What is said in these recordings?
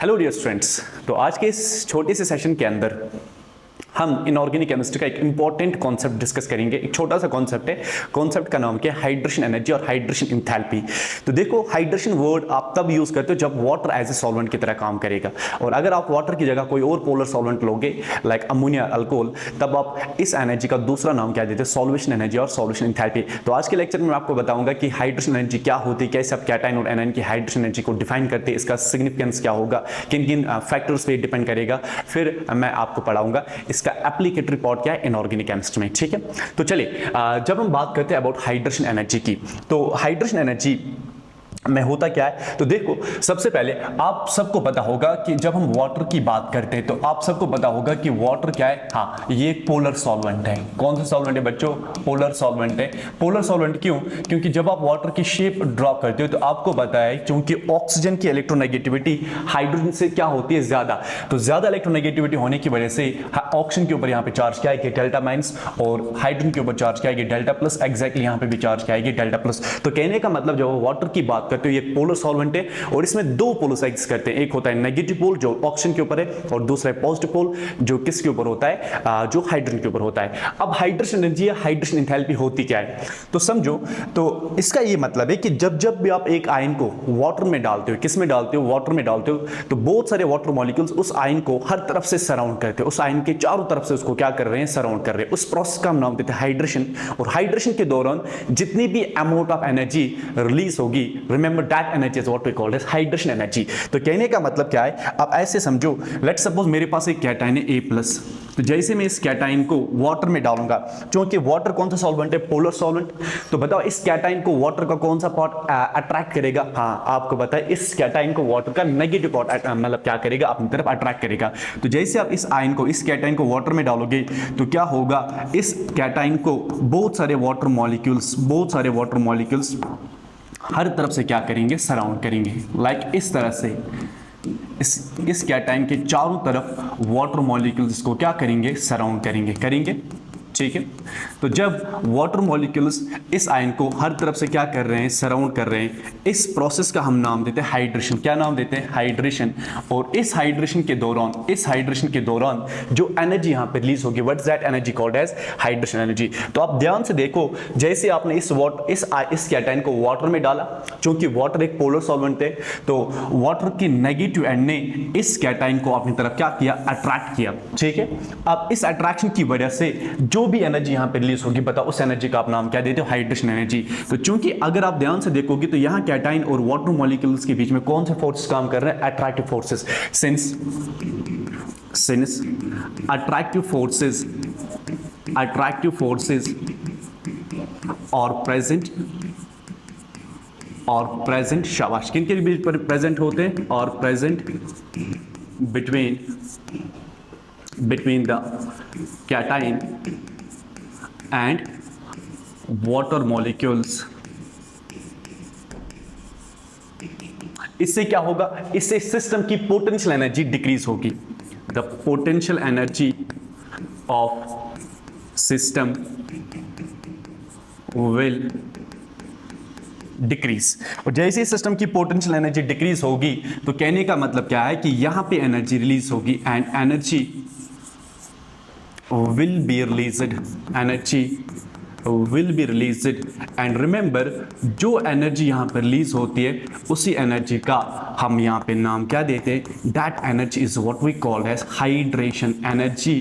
Hello dear students. तो आज के इस छोटे से सेशन के अंदर हम इनऑर्गेनिक केमिस्ट्री का एक इंपॉर्टेंट कॉन्सेप्ट डिस्कस करेंगे। एक छोटा सा कॉन्सेप्ट है, कॉन्सेप्ट का नाम क्या है? हाइड्रेशन एनर्जी और हाइड्रेशन इंथैल्पी। तो देखो, हाइड्रेशन वर्ड आप तब यूज करते हो जब वाटर एज ए सॉल्वेंट की तरह काम करेगा, और अगर आप वाटर की जगह कोई और पोलर सॉल्वेंट लोगे लाइक अमोनिया, अल्कोहल, तब आप इस एनर्जी का दूसरा नाम क्या देते हैं? सॉल्वेशन एनर्जी और सॉल्वेशन इंथैल्पी। तो आज के लेक्चर में मैं आपको बताऊंगा कि हाइड्रेशन एनर्जी क्या होती है, कैसे आप कैटायन और एनायन की हाइड्रेशन एनर्जी को डिफाइन करते हैं, इसका सिग्निफिकेंस क्या होगा, किन किन फैक्टर्स पे डिपेंड करेगा। फिर मैं आपको पढ़ाऊंगा इसका एप्लीकेटरी पार्ट क्या है इनऑर्गेनिक केमिस्ट्री में। ठीक है, तो चलिए, जब हम बात करते हैं अबाउट हाइड्रेशन एनर्जी की, तो हाइड्रेशन एनर्जी में होता क्या है? तो देखो, सबसे पहले आप सबको पता होगा कि जब हम वाटर की बात करते हैं तो आप सबको पता होगा कि वाटर क्या है। हाँ, ये एक पोलर सॉल्वेंट है। कौन सा सॉल्वेंट है बच्चों? पोलर सॉल्वेंट है। पोलर सॉल्वेंट क्यों? क्योंकि जब आप वाटर की शेप ड्रॉ करते हो तो आपको पता है क्योंकि ऑक्सीजन की इलेक्ट्रोनेगेटिविटी हाइड्रोजन से क्या होती है? ज्यादा। तो ज्यादा इलेक्ट्रोनेगेटिविटी होने की वजह से ऑक्सीजन के ऊपर यहाँ पे चार्ज क्या है? डेल्टा माइनस, और हाइड्रोजन के ऊपर चार्ज क्या है? Delta plus. एग्जैक्टली यहाँ पे भी चार्ज क्या है? Delta plus. तो कहने का मतलब जब वाटर की बात करते हो ये पोलर सॉल्वेंट है, और इसमें दो पोल्स एग्जिस्ट करते हैं। एक होता है नेगेटिव पोल जो ऑक्सीजन के ऊपर है, और दूसरा है पॉजिटिव पोल जो किसके ऊपर होता है? जो हाइड्रोजन के ऊपर होता है। अब हाइड्रेशन एनर्जी या हाइड्रेशन एंथैल्पी होती क्या है? तो समझो, तो इसका ये मतलब है कि जब जब भी आप एक आयन को वाटर में डालते हो, किस में डालते हो? वाटर में डालते हो, तो बहुत सारे वाटर मॉलिक्यूल्स उस आयन को हर तरफ से सराउंड करते हैं। उस आयन के चारों तरफ से उसको क्या कर रहे हैं? सराउंड कर रहे हैं। उस प्रोसेस का हम नाम देते हैं हाइड्रेशन। और हाइड्रेशन के दौरान जितनी भी अमाउंट ऑफ एनर्जी रिलीज होगी, remember that energy is what we called as hydration energy. तो कहने का मतलब क्या है? आप ऐसे समझो, लेट्स सपोज मेरे पास एक कैटायन है A+, तो जैसे मैं इस कैटायन को वाटर में डालूंगा, क्योंकि वाटर कौन सा सॉल्वेंट है? Polar solvent. तो बताओ, इस कैटायन को वाटर का कौन सा पार्ट अट्रैक्ट करेगा? हाँ, आपको पता है, इस कैटायन को वाटर का नेगेटिव पार्ट मतलब क्या करेगा? अपनी तरफ अट्रैक्ट करेगा। तो जैसे आप इस आयन को, इस कैटायन को वाटर में डालोगे तो क्या होगा? इस कैटायन को बहुत सारे वाटर मॉलिक्यूल्स हर तरफ से क्या करेंगे? सराउंड करेंगे। लाइक इस तरह से इस कैटायन के चारों तरफ वाटर मॉलिक्यूल्स को क्या करेंगे? सराउंड करेंगे। ठीक है, तो जब वाटर मॉलिक्यूल्स इस आयन को हर तरफ से क्या कर रहे हैं? सराउंड कर रहे हैं। इस प्रोसेस का हम नाम देते हैं हाइड्रेशन। क्या नाम देते हैं? हाइड्रेशन। और इस हाइड्रेशन के दौरान जो एनर्जी यहां पे रिलीज होगी, what is that energy called as? Hydration energy. तो आप ध्यान से देखो, जैसे आपने इस कैटायन को वाटर में डाला, क्योंकि वाटर एक पोलर सॉल्वेंट है, तो वाटर की नेगेटिव एंड ने इस कैटायन को अपनी तरफ क्या किया? अट्रैक्ट किया। ठीक है, अब इस अट्रैक्शन की वजह से जो भी एनर्जी यहां पे रिलीज होगी, बताओ उस एनर्जी का आप नाम क्या देते हो? Hydration energy. तो चूंकि अगर आप ध्यान से देखोगे तो यहां कैटायन और वाटर मॉलिक्यूल्स के बीच में कौन से फोर्सेस काम कर रहे हैं? Attractive forces. Since attractive forces और प्रेजेंट शाबाश, किन के बीच पर प्रेजेंट होते हैं? और present between the cation and water molecules। इससे क्या होगा? इससे सिस्टम की पोटेंशियल एनर्जी डिक्रीज होगी। The potential energy of system will decrease. और जैसे ही सिस्टम की पोटेंशियल एनर्जी डिक्रीज होगी, तो कहने का मतलब क्या है कि यहां पे एनर्जी रिलीज होगी, and energy will be released and remember, जो एनर्जी यहाँ पर रिलीज होती है उसी एनर्जी का हम यहाँ पे नाम क्या देते हैं? that energy is what we call as hydration energy,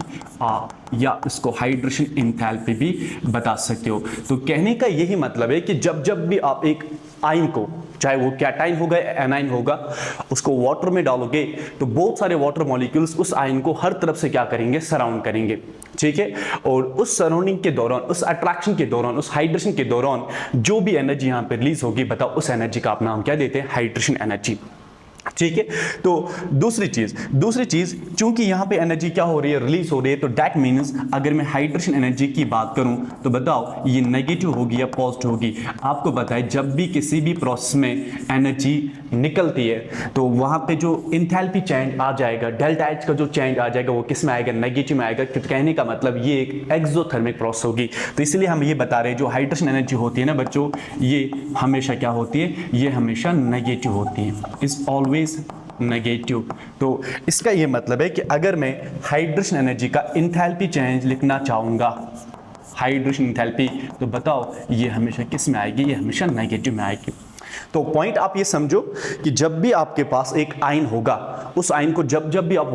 या इसको हाइड्रेशन इंथैल्पी भी बता सकते हो। तो कहने का यही मतलब है कि जब जब भी आप एक आयन को, चाहे वो कैटायन होगा या एनायन होगा, उसको वाटर में डालोगे तो बहुत सारे वाटर मॉलिक्यूल्स उस आयन को हर तरफ से क्या करेंगे? सराउंड करेंगे। ठीक है, और उस सराउंडिंग के दौरान, उस अट्रैक्शन के दौरान, उस हाइड्रेशन के दौरान जो भी एनर्जी यहां पे रिलीज होगी, बताओ उस एनर्जी का आप नाम क्या देते हैं? Hydration energy. ठीक है, तो दूसरी चीज चूंकि यहां पे एनर्जी क्या हो रही है? रिलीज हो रही है। तो दैट मीन्स अगर मैं हाइड्रेशन एनर्जी की बात करूं तो बताओ ये नेगेटिव होगी या पॉजिटिव होगी? आपको पता है, जब भी किसी भी प्रोसेस में एनर्जी निकलती है तो वहां पे जो इंथैल्पी चेंज आ जाएगा, डेल्टा एच का जो चेंज आ जाएगा, वो किस में आएगा? नेगेटिव में आएगा। कहने का मतलब ये एक एक्सोथर्मिक प्रोसेस होगी। तो इसलिए हम ये बता रहे हैं, जो हाइड्रेशन एनर्जी होती है ना बच्चों, ये हमेशा क्या होती है? ये हमेशा नेगेटिव होती है। Is always negative. तो इसका ये मतलब है कि अगर मैं हाइड्रेशन एनर्जी का इंथैल्पी चेंज लिखना चाहूँगा, हाइड्रेशन इंथैल्पी, तो बताओ ये हमेशा किस में आएगी? ये हमेशा नेगेटिव में आएगी। तो पॉइंट आप ये समझो कि जब भी आपके पास एक आयन होगा, उस आयन को जब जब भी आप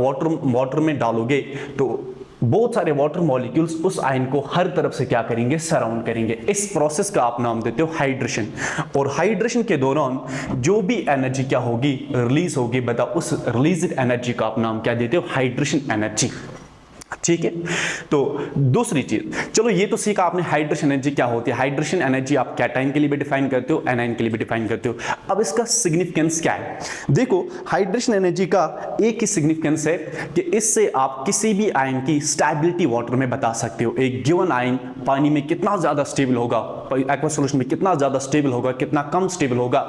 वाटर में डालोगे तो बहुत सारे वाटर मॉलिक्यूल्स उस आयन को हर तरफ से क्या करेंगे? सराउंड करेंगे। इस प्रोसेस का आप नाम देते हो हाइड्रेशन। और हाइड्रेशन के दौरान जो भी एनर्जी क्या होगी? रिलीज होगी। बताओ उस रिलीज एनर्जी का आप नाम क्या देते हो? Hydration energy. ठीक है। तो दूसरी चीज, चलो ये तो सीखा आपने हाइड्रेशन एनर्जी क्या होती है। हाइड्रेशन एनर्जी आप कैटायन के लिए भी डिफाइन करते हो, एनायन के लिए भी डिफाइन करते हो। अब इसका सिग्निफिकेंस क्या है? देखो हाइड्रेशन एनर्जी का एक ही सिग्निफिकेंस है कि इससे आप किसी भी आयन की स्टेबिलिटी वाटर में बता सकते हो। एक गिवन आयन पानी में कितना ज्यादा स्टेबल होगा, एक्वस सॉल्यूशन में कितना ज्यादा स्टेबल होगा, कितना कम स्टेबल होगा,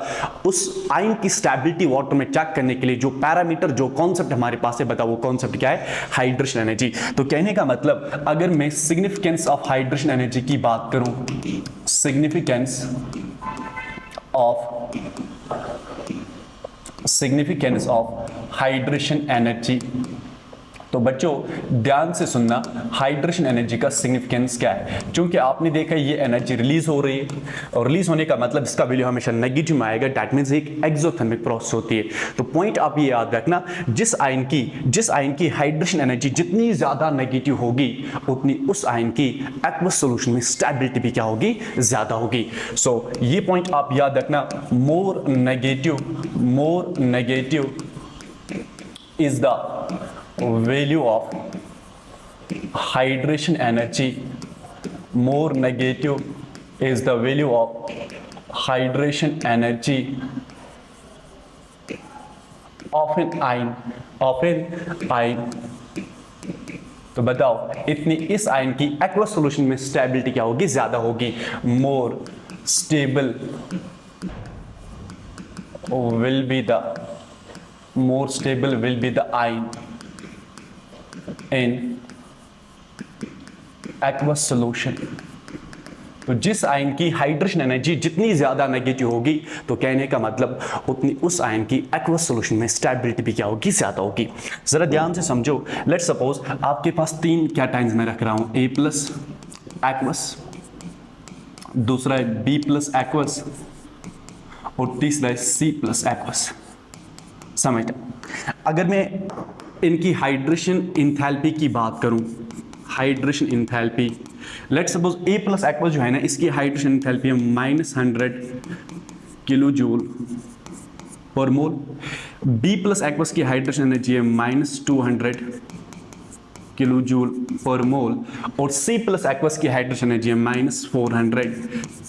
उस आयन की स्टेबिलिटी वाटर में चेक करने के लिए जो पैरामीटर, जो कॉन्सेप्ट हमारे पास है, बताओ वो कॉन्सेप्ट क्या है? Hydration energy. तो कहने का मतलब अगर मैं सिग्निफिकेंस ऑफ हाइड्रेशन एनर्जी की बात करूं, सिग्निफिकेंस ऑफ हाइड्रेशन एनर्जी, तो बच्चों ध्यान से सुनना, हाइड्रेशन एनर्जी का सिग्निफिकेंस क्या है। क्योंकि आपने देखा ये एनर्जी रिलीज हो रही है, और रिलीज होने का मतलब इसका वैल्यू हमेशा नेगेटिव में आएगा। दैट मींस एक एक्सोथर्मिक प्रोसेस होती है। तो पॉइंट आप ये याद रखना, जिस आयन की हाइड्रेशन एनर्जी जितनी ज्यादा नेगेटिव होगी, उतनी उस आयन की एक्वस सॉल्यूशन में स्टेबिलिटी भी क्या होगी? ज्यादा होगी। सो ये पॉइंट आप याद रखना, more negative is the value of hydration energy, more negative is the value of hydration energy of an ion। तो बताओ इतनी इस आयन की एक्वस सॉल्यूशन में स्टेबिलिटी क्या होगी? ज्यादा होगी। More stable will be the ion in aqueous solution। तो जिस आयन की हाइड्रेशन एनर्जी जितनी ज्यादा नेगेटिव होगी, तो कहने का मतलब उतनी उस आयन की एक्वस सॉल्यूशन में स्टेबिलिटी भी क्या होगी? ज्यादा होगी। जरा ध्यान से समझो, लेट्स सपोज आपके पास 3 कैटायंस मैं रख रहा हूं, A+ एक्वस, दूसरा है B+ एक्वस, और तीसरा है C+ एक्वस। समझ, अगर मैं इनकी हाइड्रेशन इंथैल्पी की बात करूं, hydration enthalpy, let's suppose A+ aqueous जो है ना, इसकी हाइड्रेशन इंथैल्पी है -100 किलो जूल पर मोल। B+ एक्वस की हाइड्रेशन एनर्जी है -200 किलो जूल पर मोल, और C+ एक्वस की हाइड्रेशन एनर्जी है -400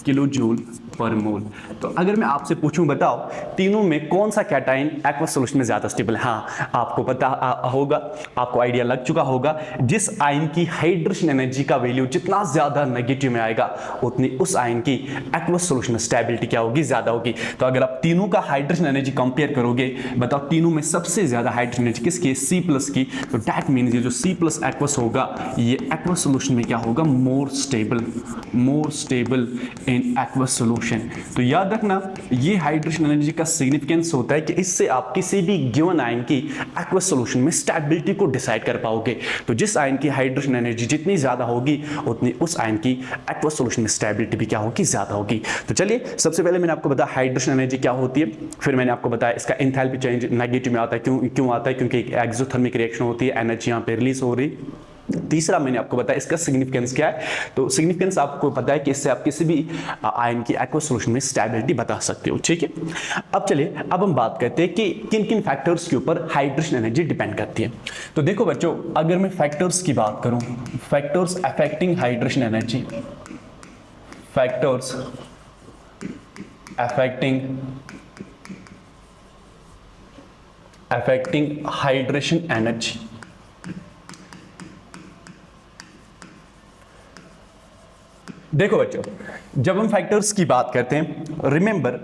किलो जूल पर मोल। तो अगर मैं आपसे पूछूं, बताओ तीनों में कौन सा कैटायन एक्वस सॉल्यूशन में ज्यादा स्टेबल है? हाँ, आपको पता होगा, आपको आइडिया लग चुका होगा, जिस आयन की हाइड्रेशन एनर्जी का वैल्यू जितना ज्यादा नेगेटिव में आएगा, उतनी उस आयन की एक्वस सॉल्यूशन में स्टेबिलिटी क्या होगी? ज्यादा होगी। तो अगर आप तीनों का हाइड्रेशन एनर्जी कंपेयर करोगे, बताओ तीनों में सबसे ज्यादा हाइड्रेशन एनर्जी किसकी? C+ की। तो दैट मीन्स ये जो C+ एक्वस होगा, ये एक्वस सॉल्यूशन में क्या होगा? More stable in aqueous solution. तो याद रखना, ये हाइड्रेशन एनर्जी का सिग्निफिकेंस होता है कि इससे आप किसी भी गिवन आयन की एक्वस सॉल्यूशन में स्टेबिलिटी को डिसाइड कर पाओगे। तो जिस आयन की हाइड्रेशन एनर्जी जितनी ज्यादा होगी, उतनी उस आयन की एक्वस सॉल्यूशन में स्टेबिलिटी भी क्या होगी? ज्यादा होगी। तो चलिए, सबसे पहले मैंने आपको बताया हाइड्रेशन एनर्जी क्या होती है, फिर मैंने आपको बताया इसका एंथैल्पी चेंज नेगेटिव में आता है। क्यों आता है? क्योंकि एक एक्सोथर्मिक रिएक्शन होती है, एनर्जी यहाँ पे रिलीज हो रही। तीसरा मैंने आपको बताया इसका सिग्निफिकेंस क्या है। तो सिग्निफिकेंस आपको पता है कि इससे आप किसी भी आयन की एक्वस सॉल्यूशन में स्टेबिलिटी बता सकते हो। ठीक है, अब चलिए, अब हम बात करते हैं कि किन किन फैक्टर्स के ऊपर हाइड्रेशन एनर्जी डिपेंड करती है। तो देखो बच्चों, अगर मैं फैक्टर्स की बात करूं, factors affecting hydration energy, factors affecting hydration energy. देखो बच्चों, जब हम फैक्टर्स की बात करते हैं, रिमेंबर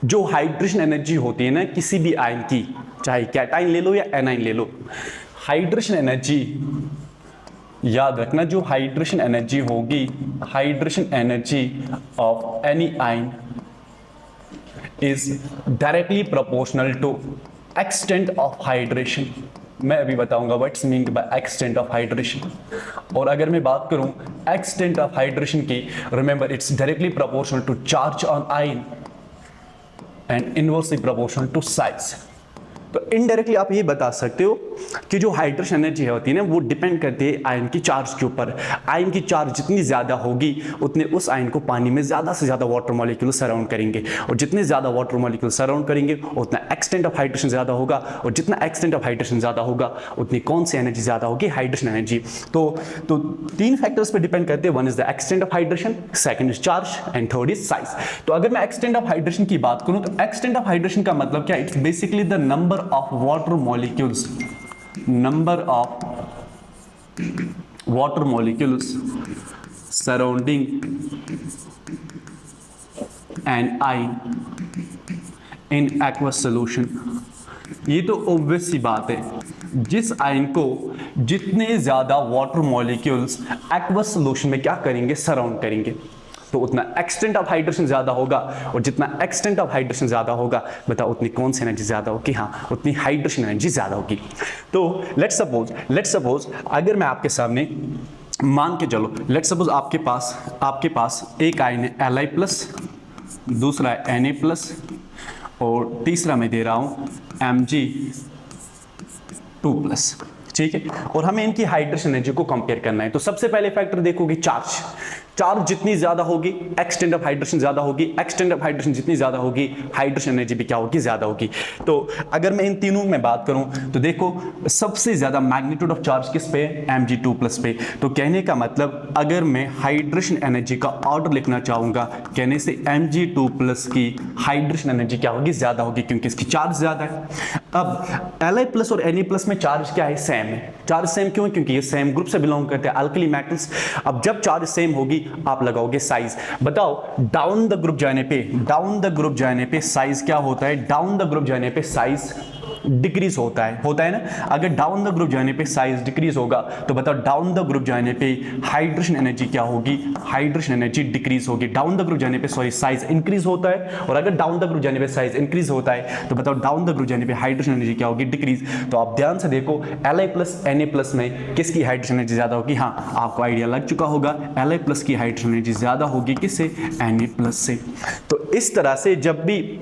जो हाइड्रेशन एनर्जी होती है ना किसी भी आयन की, चाहे कैटायन ले लो या एनायन ले लो, हाइड्रेशन एनर्जी याद रखना, जो हाइड्रेशन एनर्जी होगी, hydration energy of any ion is directly proportional to extent of hydration, मैं अभी बताऊंगा what's mean by extent of hydration. और अगर मैं बात करूं एक्सटेंट ऑफ हाइड्रेशन की, remember it's directly proportional to charge on ion and inversely proportional to size. तो इनडायरेक्टली आप ये बता सकते हो कि जो हाइड्रेशन एनर्जी होती है ना, वो डिपेंड करती है आयन की चार्ज के ऊपर। आयन की चार्ज जितनी ज़्यादा होगी उतने उस आयन को पानी में ज़्यादा से ज़्यादा वाटर मॉलिक्यूल सराउंड करेंगे, और जितने ज़्यादा वाटर मॉलिक्यूल सराउंड करेंगे उतना एक्सटेंट ऑफ हाइड्रेशन ज़्यादा होगा, और जितना एक्सटेंट ऑफ हाइड्रेशन ज़्यादा होगा उतनी कौन सी एनर्जी ज़्यादा होगी, हाइड्रेशन एनर्जी। तो 3 फैक्टर्स पे डिपेंड करते हैं, one is the extent of hydration, second is charge and third is size. तो अगर मैं एक्सटेंट ऑफ हाइड्रेशन की बात करूं तो एक्सटेंट ऑफ हाइड्रेशन का मतलब क्या है, it's basically the number of water molecules surrounding an ion in aqueous solution। ये तो ऑब्वियस सी बात है, जिस आयन को जितने ज्यादा वाटर मॉलिक्यूल्स एक्वस सोल्यूशन में क्या करेंगे, सराउंड करेंगे, तो उतना एक्सटेंट ऑफ हाइड्रेशन ज्यादा होगा, और जितना एक्सटेंट ऑफ हाइड्रेशन ज्यादा होगा बताओ उतनी कौन सी एनर्जी ज्यादा होगी, हाँ उतनी हाइड्रेशन एनर्जी ज्यादा होगी। तो लेट्स सपोज अगर मैं आपके सामने मान के चलो, लेट्स सपोज आपके पास एक आयन है Li+, दूसरा है Na+, और तीसरा मैं दे रहा हूं Mg2+, ठीक है। और हमें इनकी हाइड्रेशन एनर्जी को कंपेयर करना है। तो सबसे पहले फैक्टर देखोगे चार्ज जितनी ज्यादा होगी एक्सटेंट ऑफ हाइड्रेशन ज्यादा होगी, एक्सटेंट ऑफ हाइड्रेशन जितनी ज्यादा होगी हाइड्रेशन एनर्जी भी क्या होगी, ज्यादा होगी। तो अगर मैं इन तीनों में बात करूं तो देखो सबसे ज्यादा मैग्नीट्यूड ऑफ चार्ज किस पे है, Mg2+ पे। तो कहने का मतलब अगर मैं हाइड्रेशन एनर्जी का ऑर्डर लिखना चाहूंगा, कहने से Mg2+ की हाइड्रेशन एनर्जी क्या होगी, ज्यादा होगी, क्योंकि इसकी चार्ज ज्यादा है। अब Li+ और Na+ में चार्ज क्या है, सेम है। चार्ज सेम क्यों, क्योंकि ये सेम ग्रुप से बिलोंग करते हैं, अल्कली मेटल्स। अब जब चार्ज सेम होगी आप लगाओगे साइज। बताओ डाउन द ग्रुप जाने पे साइज क्या होता है, डाउन द ग्रुप जाने पे साइज डिक्रीज होता है ना। अगर डाउन द ग्रुप जाने पे साइज डिक्रीज होगा तो बताओ डाउन द ग्रुप जाने पे हाइड्रेशन एनर्जी क्या होगी, हाइड्रेशन एनर्जी डिक्रीज होगी। डाउन द ग्रुप जाने पे साइज इंक्रीज होता है, और अगर डाउन द ग्रुप जाने पे साइज इंक्रीज होता है तो बताओ डाउन द ग्रुप जाने पे हाइड्रेशन एनर्जी क्या होगी, डिक्रीज। तो आप ध्यान से देखो Li+ Na+ में किसकी हाइड्रेशन एनर्जी ज्यादा होगी, हाँ आपको आइडिया लग चुका होगा, Li+ की हाइड्रेशन एनर्जी ज्यादा होगी किससे, Na+ से। तो इस तरह से जब भी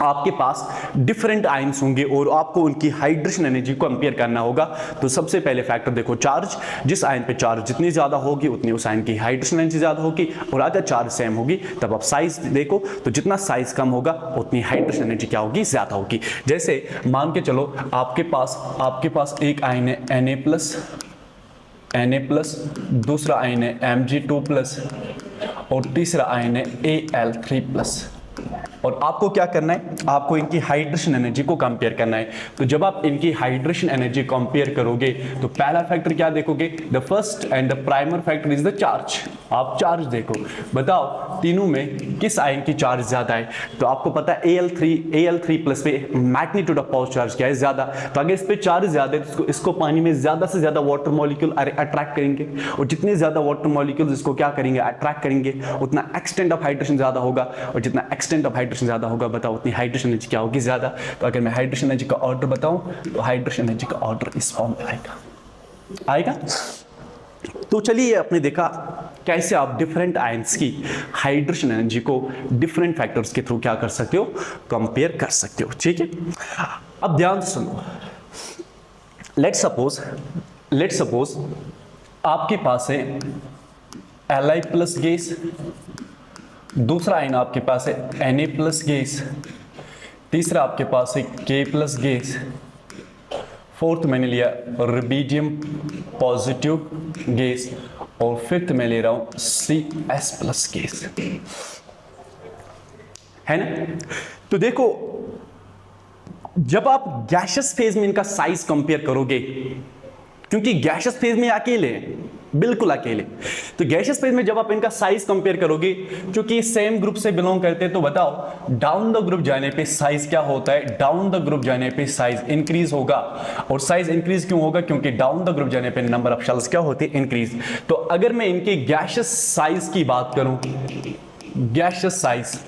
आपके पास डिफरेंट आयंस होंगे और आपको उनकी हाइड्रेशन एनर्जी को कंपेयर करना होगा, तो सबसे पहले फैक्टर देखो चार्ज, जिस आयन पे चार्ज जितनी ज्यादा होगी उतनी उस आयन की हाइड्रेशन एनर्जी ज्यादा होगी। और अगर चार्ज सेम होगी तब आप साइज देखो, तो जितना साइज कम होगा उतनी हाइड्रेशन एनर्जी क्या होगी, ज्यादा होगी। जैसे मान के चलो आपके पास एक आयन है Na+, दूसरा आयन है Mg2+, और तीसरा आयन है Al3+। और आपको क्या करना है, आपको इनकी हाइड्रेशन एनर्जी को कंपेयर करना है। तो जब आप इनकी हाइड्रेशन एनर्जी कंपेयर करोगे तो पहला फैक्टर क्या देखोगे, the first and the primary factor is the charge. आप चार्ज देखो, बताओ तीनों में किस आयन की चार्ज ज्यादा है। तो आपको पता है Al3+ पे मैग्नीट्यूड ऑफ पॉजिटिव चार्ज क्या है, ज्यादा। तो अगर इस पे चार्ज ज्यादा है तो इसको पानी में ज्यादा से ज्यादा वाटर मॉलिक्यूल अट्रैक्ट करेंगे, और जितने ज्यादा वाटर मॉलिक्यूल इसको क्या करेंगे, अट्रैक्ट करेंगे, उतना एक्सटेंट ऑफ हाइड्रेशन ज्यादा होगा, और जितना एक्सटेंट ऑफ हाइड्रेशन ज्यादा होगा बताओ उतनी हाइड्रेशन एनर्जी क्या होगी, ज्यादा। तो अगर मैं हाइड्रेशन एनर्जी का ऑर्डर बताऊं तो हाइड्रेशन एनर्जी का ऑर्डर इस फॉर्म में आएगा। तो चलिए आपने देखा कैसे आप डिफरेंट आयंस की हाइड्रेशन एनर्जी को डिफरेंट फैक्टर्स के थ्रू क्या कर सकते हो, कंपेयर कर सकते हो, ठीक है। अब ध्यान से सुनो, लेट्स सपोज आपके पास है Li+ गैस, दूसरा आयन आपके पास है Na+ गैस, तीसरा आपके पास है K+ गैस, फोर्थ मैंने लिया रुबिडियम पॉजिटिव गैस, और फिफ्थ मैं ले रहा हूं CS+ गैस, है ना। तो देखो जब आप गैसियस फेज में इनका साइज कंपेयर करोगे, क्योंकि गैसियस फेज में अकेले हैं, बिल्कुल अकेले, तो गैसियस फेज में जब आप इनका साइज कंपेयर करोगे, क्योंकि सेम ग्रुप से बिलोंग करते हैं, तो बताओ डाउन द ग्रुप जाने पे साइज क्या होता है, डाउन द ग्रुप जाने पे साइज इंक्रीज होगा। और साइज इंक्रीज क्यों होगा, क्योंकि डाउन द ग्रुप जाने पे नंबर ऑफ शेल्स क्या होते हैं, इंक्रीज। तो अगर मैं इनके गैसियस साइज की बात करूं, गैसियस साइज,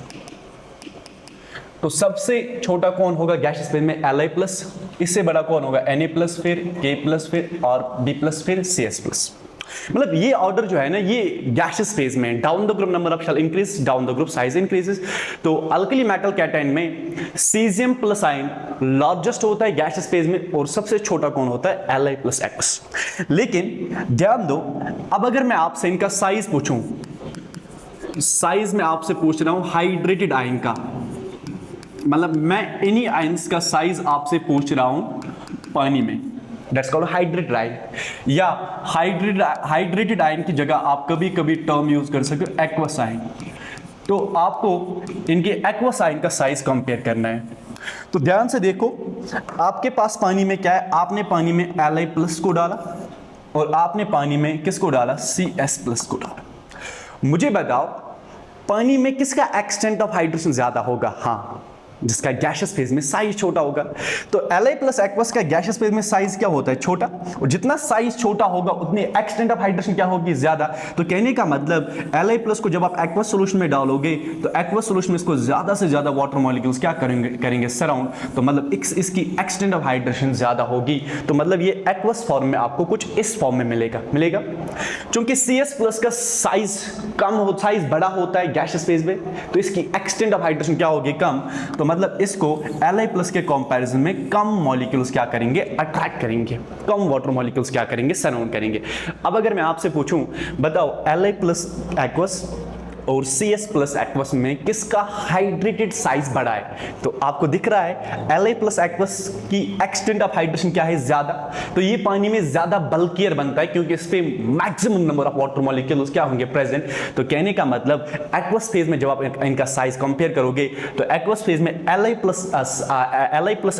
तो सबसे छोटा कौन होगा गैसियस फेज में Li+, इससे बड़ा कौन होगा Na+, फिर K+, फिर और B+, फिर Cs+। मतलब ये ऑर्डर जो है ना, ये गैसियस फेज में down the group number of shell increase, down the group size increases. तो अल्कली मेटल कैटायन में सीजियम प्लस आयन लार्जेस्ट होता है गैसियस फेज में, और सबसे छोटा कौन होता है Li+X। लेकिन ध्यान दो, अब अगर मैं आपसे इनका साइज पूछूं, साइज में आपसे पूछ रहा हूं हाइड्रेटेड आयन का, मतलब मैं इन्हीं आयंस का साइज आपसे पूछ रहा हूं पानी में, दैट्स कॉल्ड हाइड्रेटेड आयन। या हाइड्रेटेड आयन की जगह आप कभी कभी टर्म यूज कर सकते हो एक्वस आयन। तो आपको इनके एक्वस आयन का साइज कंपेयर करना है। तो ध्यान से देखो, आपके पास पानी में क्या है, आपने पानी में Li+ को डाला और आपने पानी में किसको डाला, Cs+ को डाला। मुझे बताओ पानी में किसका एक्सटेंट ऑफ हाइड्रेशन ज्यादा होगा, हाँ जिसका गैसियस फेज में साइज छोटा होगा। तो Li+Aquous का गैसियस फेज में साइज क्या होता है, छोटा, और जितना साइज छोटा होगा उतनी एक्सटेंट ऑफ हाइड्रेशन क्या होगी, ज्यादा। तो कहने का मतलब Li+ को जब आप एक्वस सोल्यूशन में डालोगे तो एक्वस सोल्यूशन में इसको ज्यादा से ज्यादा वाटर मॉलिक्यूल्स क्या करेंगे सराउंड, तो मतलब इसकी एक्सटेंट ऑफ हाइड्रेशन ज्यादा होगी। तो मतलब ये एक्वस फॉर्म में आपको कुछ इस फॉर्म में मिलेगा। क्योंकि Cs+ का साइज बड़ा होता है गैसियस फेज में, तो इसकी एक्सटेंट ऑफ हाइड्रेशन क्या होगी, कम। तो मतलब इसको Li+ के कंपैरिजन में कम मॉलिक्यूल्स क्या करेंगे, अट्रैक्ट करेंगे, कम वाटर मॉलिक्यूल्स क्या करेंगे, सराउंड करेंगे। अब अगर मैं आपसे पूछूं, बताओ Li+Aquous और Cs+Aquous में किसका हाइड्रेटेड साइज बड़ा है, तो आपको दिख रहा है Li+Aquous की एक्सटेंट ऑफ हाइड्रेशन क्या है, ज्यादा। तो ये पानी में ज्यादा बल्कियर बनता है क्योंकि इस पे maximum number of water molecules क्या होंगे, प्रेजेंट। तो कहने का मतलब एक्वस फेज में जब आप इनका साइज कंपेयर करोगे तो एक्वस फेज में Li+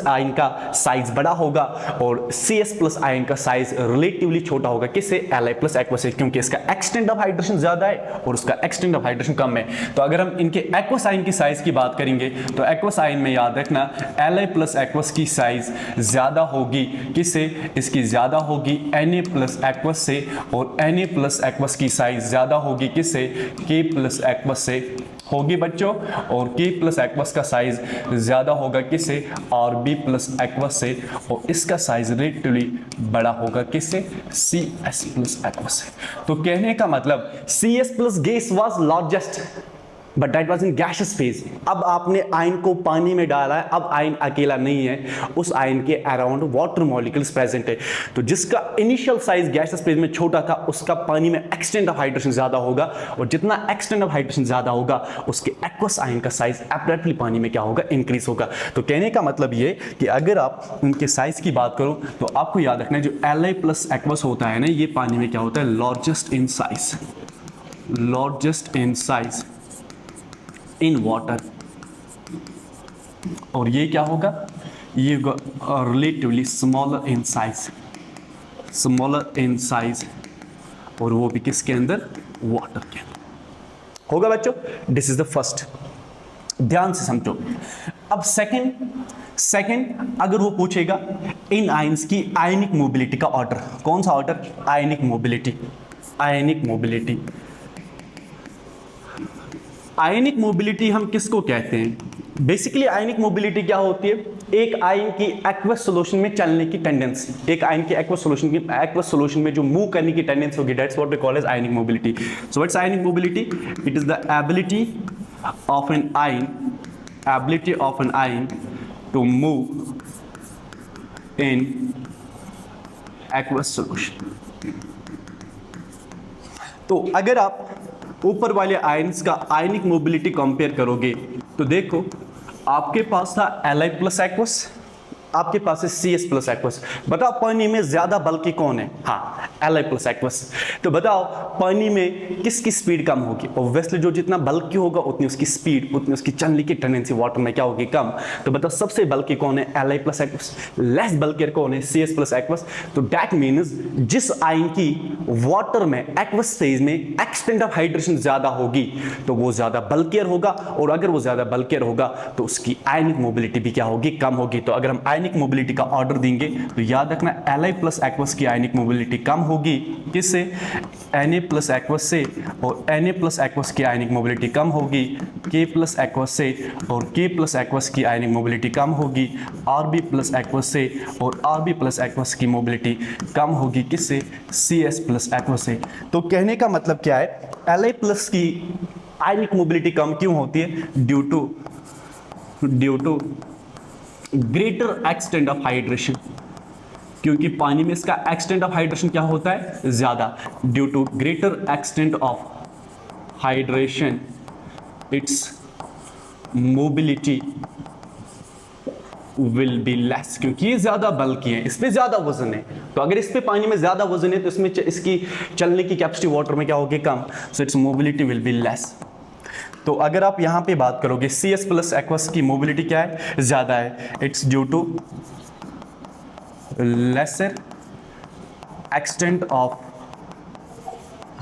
आयन का साइज बड़ा होगा और Cs+ आयन का साइज रिलेटिवली छोटा होगा, किससे, Li+Aquous से, क्योंकि इसका एक्सटेंट ऑफ हाइड्रेशन ज्यादा है और उसका एक्सटेंट ऑफ हाइड्रेशन कम है। तो अगर हम इनके एक्वस आयन की साइज की बात करेंगे तो एक्वस आयन में याद रखना Li+Aquous की साइज ज्यादा होगी, किससे, इसकी ज्यादा होगी Na+Aquous से, और Na+Aquous की साइज ज्यादा होगी किससे, K+Aquous से होगी बच्चों, और K+Aquous का साइज ज्यादा होगा किससे, Rb+Aquous से, और इसका साइज रिलेटिवली बड़ा होगा किससे, Cs+Aquous से। तो कहने का मतलब Cs+ gas was largest but that was in gaseous phase. अब आपने आयन को पानी में डाला है, अब आयन अकेला नहीं है, उस आयन के अराउंड वाटर मॉलिक्यूल्स प्रेजेंट है। तो जिसका इनिशियल साइज गैसियस फेज में छोटा था उसका पानी में एक्सटेंट ऑफ हाइड्रेशन ज्यादा होगा, और जितना एक्सटेंट ऑफ हाइड्रेशन ज्यादा होगा उसके एक्वस आयन का साइज एब्सोल्युटली पानी में क्या होगा, इंक्रीज होगा। तो कहने का मतलब ये कि अगर आप उनके साइज की बात करो तो आपको याद रखना है जो Li+Aquous होता है ना, ये पानी में क्या होता है, largest in size in water, और ये क्या होगा, ये रिलेटिवली स्मॉलर इन साइज, और वो भी किसके अंदर, वाटर के अंदर होगा बच्चों। दिस इज द फर्स्ट, ध्यान से समझो। अब सेकंड अगर वो पूछेगा इन आयंस की आयनिक मोबिलिटी का ऑर्डर, कौन सा ऑर्डर, आयनिक मोबिलिटी हम किसको कहते हैं, बेसिकली आयनिक मोबिलिटी क्या होती है, एक आयन की एक्वस सॉल्यूशन में चलने की टेंडेंसी, एक आयन की एक्वस सॉल्यूशन में जो मूव करने की टेंडेंसी होगी, that's what we call as ionic mobility. So what's ionic mobility, it is the ability of an ion to move in aqueous solution. तो अगर आप ऊपर वाले आयंस का आयनिक मोबिलिटी कंपेयर करोगे तो देखो आपके पास था Li+Aquous, आपके पास है Cs+Aquous। बताओ पानी में ज्यादा बल्कि कौन है, हाँ Li+Aquous। तो बताओ पानी में किसकी स्पीड कम होगी, ऑब्वियसली जो जितना बल्कि होगा उतनी उसकी स्पीड, उतनी उसकी चलने की टेंडेंसी वाटर में क्या होगी, कम। तो बताओ सबसे बल्कि कौन है, Li+Aquous, लेस बल्कियर कौन है, Cs+Aquous। तो दैट मीन्स जिस आयन की वाटर में एक्वस फेज में एक्सटेंट ऑफ हाइड्रेशन ज्यादा होगी तो वो ज्यादा बल्कियर होगा, और अगर वो ज्यादा बल्कियर होगा तो उसकी आयनिक मोबिलिटी भी क्या होगी, कम होगी। तो अगर हम आयनिक मोबिलिटी का ऑर्डर देंगे तो याद रखना Li प्लस एक्वस की आयनिक मोबिलिटी कम होगी किससे, Na प्लस एक्वस से, और Na प्लस एक्वस की आयनिक मोबिलिटी कम होगी K प्लस एक्वस से, और K प्लस एक्वस की आयनिक मोबिलिटी कम होगी Rb प्लस एक्वस से, और Rb प्लस एक्वस की मोबिलिटी कम होगी किससे, Cs प्लस एक्वस से। तो कहने का मतलब क्या है, Li प्लस की आयनिक मोबिलिटी कम क्यों होती है, due to greater extent of hydration, क्योंकि पानी में इसका एक्सटेंट ऑफ हाइड्रेशन क्या होता है, ज्यादा। Due to greater extent of hydration its mobility will be less, क्योंकि ये ज्यादा बल्कि है, इस पे ज्यादा वजन है। तो अगर इस पे पानी में ज्यादा वजन है तो इसमें इसकी चलने की कैपेसिटी वाटर में क्या होगी, कम। So it's mobility will be less. तो अगर आप यहां पे बात करोगे Cs प्लस एक्वस की मोबिलिटी क्या है, ज्यादा है। It's due to lesser extent of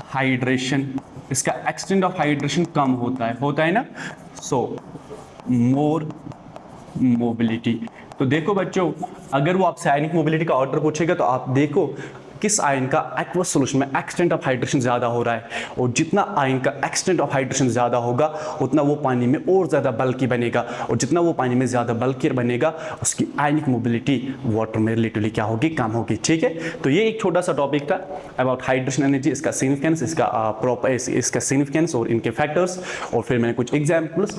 hydration, इसका एक्सटेंट ऑफ हाइड्रेशन कम होता है ना। So more mobility. तो देखो बच्चों, अगर वो आपसे आयनिक मोबिलिटी का ऑर्डर पूछेगा तो आप देखो किस आयन का एक्वस सॉल्यूशन में एक्सटेंट ऑफ हाइड्रेशन ज्यादा हो रहा है, और जितना आयन का एक्सटेंट ऑफ हाइड्रेशन ज्यादा होगा उतना वो पानी में और ज्यादा बल्की बनेगा, और जितना वो पानी में ज्यादा बल्कियर बनेगा उसकी आयनिक मोबिलिटी वाटर में रिलेटिवली क्या होगी, कम होगी। ठीक है, तो ये एक छोटा सा टॉपिक था अबाउट हाइड्रेशन एनर्जी, इसका सिग्निफिकेंस, इसका सिग्निफिकेंस और इनके फैक्टर्स, और फिर मैंने कुछ एग्जाम्पल्स।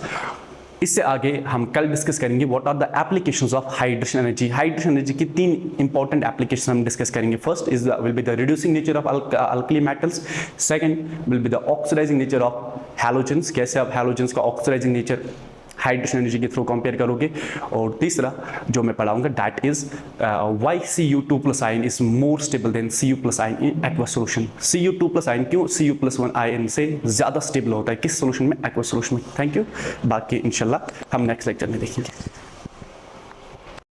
इससे आगे हम कल डिस्कस करेंगे what are the applications of hydration energy. Hydration energy की 3 इंपॉर्टेंट एप्लीकेशन हम डिस्कस करेंगे। First will be the reducing nature of alkali metals, second will be the oxidising nature of halogens, कैसे आप हैलोजेंस का oxidising nature hydration energy के through compare करोगे, और तीसरा जो मैं पढ़ाऊंगा that is why Cu2 plus ion is more stable than Cu plus ion in aqueous solution. Cu2 plus ion क्यों Cu प्लस 1 आयन से ज़्यादा स्टेबल होता है, किस सॉल्यूशन में, एक्वस सॉल्यूशन में। थैंक यू, बाकी इंशाल्लाह हम नेक्स्ट लेक्चर में देखेंगे।